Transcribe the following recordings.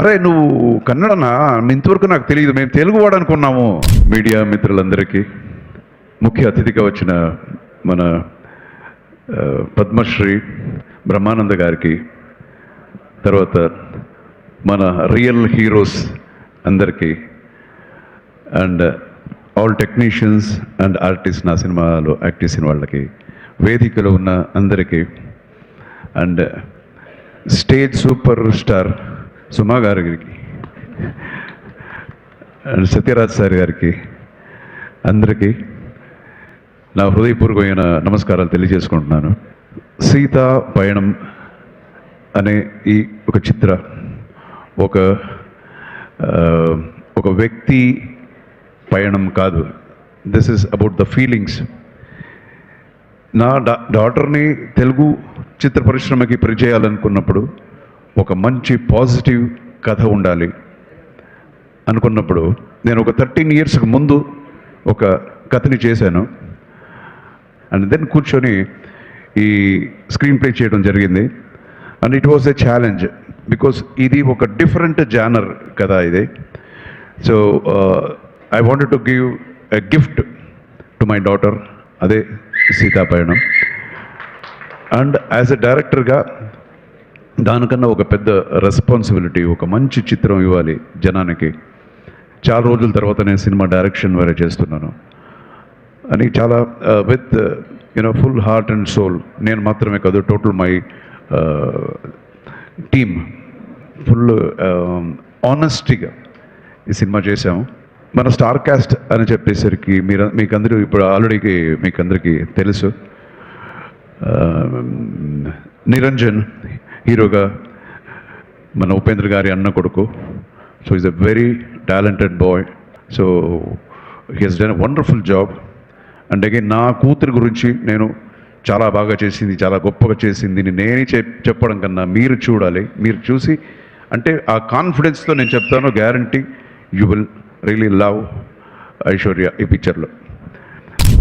అరే నువ్వు కన్నడనా ఇంతవరకు నాకు తెలియదు, మేము తెలుగు వాడు అనుకున్నాము. మీడియా మిత్రులందరికీ, ముఖ్య అతిథిగా వచ్చిన మన పద్మశ్రీ బ్రహ్మానంద గారికి, తర్వాత మన రియల్ హీరోస్ అందరికీ, and all technicians and artist, నా సినిమాలో యాక్ట్ చేసిన వాళ్ళకి, వేదికలో ఉన్న అందరికీ, అండ్ స్టేజ్ సూపర్ స్టార్ సుమా గారికి అండ్ సత్యరాజ్ సార్ గారికి, అందరికీ నా హృదయపూర్వకమైన నమస్కారాలు తెలియజేసుకుంటున్నాను. సీతా పయణం అనే ఈ ఒక చిత్ర ఒక వ్యక్తి పయణం కాదు. This is about the feelings. నా డాటర్ని తెలుగు చిత్ర పరిశ్రమకి పరిచయాలనుకున్నప్పుడు ఒక మంచి పాజిటివ్ కథ ఉండాలి అనుకున్నప్పుడు నేను ఒక 13 yearsకి ముందు ఒక కథని చేశాను. అండ్ దెన్ కూర్చొని ఈ స్క్రీన్ ప్లే చేయడం జరిగింది. And it was a challenge because ఇది ఒక డిఫరెంట్ జానర్ కదా ఇది. So I wanted to give a gift to my daughter, అదే సీతాపయణం. అండ్ యాజ్ ఎ డైరెక్టర్గా దానికన్నా ఒక పెద్ద రెస్పాన్సిబిలిటీ, ఒక మంచి చిత్రం ఇవ్వాలి జనానికి. చాలా రోజుల తర్వాత నేను సినిమా డైరెక్షన్ వేరే చేస్తున్నాను అని చాలా with full heart and soul, నేను మాత్రమే కాదు, టోటల్ మై టీమ్ ఫుల్ ఆనెస్టీగా ఈ సినిమా చేశాము. మన స్టార్ కాస్ట్ అని చెప్పేసరికి మీకందరూ ఇప్పుడు ఆల్రెడీ మీకందరికీ తెలుసు. నిరంజన్ హీరోగా మన ఉపేంద్ర గారి అన్న కొడుకు. So is a very talented boy. So he has done a wonderful job. And again నా కూతురు గురించి నేను చాలా బాగా చేసింది, చాలా గొప్పగా చేసింది నేనే చెప్పడం కన్నా మీరు చూడాలి. మీరు చూసి అంటే ఆ కాన్ఫిడెన్స్తో నేను చెప్తాను, guarantee you will really love Aishwarya ఈ పిక్చర్లో.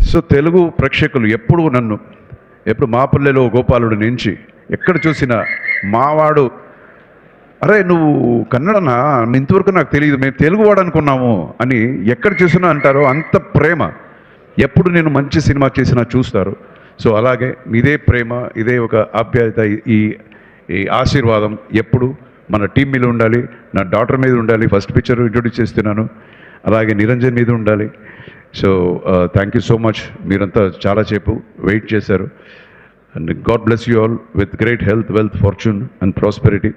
సో తెలుగు ప్రేక్షకులు ఎప్పుడు మా పల్లెలో గోపాలుడు నుంచి ఎక్కడ చూసినా మావాడు, అరే నువ్వు కన్నడనా ఇంతవరకు నాకు తెలియదు, మేము తెలుగు వాడు అనుకున్నాము అని ఎక్కడ చూసినా అంటారో. అంత ప్రేమ ఎప్పుడు నేను మంచి సినిమా చేసినా చూస్తారు. సో అలాగే ఇదే ప్రేమ, ఇదే ఒక ఆప్యాయత, ఈ ఆశీర్వాదం ఎప్పుడు మన టీం మీద ఉండాలి, నా డాటర్ మీద ఉండాలి. ఫస్ట్ పిక్చర్ ఇంట్రొడ్యూస్ చేస్తున్నాను, అలాగే నిరంజన్ మీద ఉండాలి. So thank you so much. మీరంతా చాలాసేపు వెయిట్ చేశారు. And God bless you all with great health, wealth, fortune and prosperity.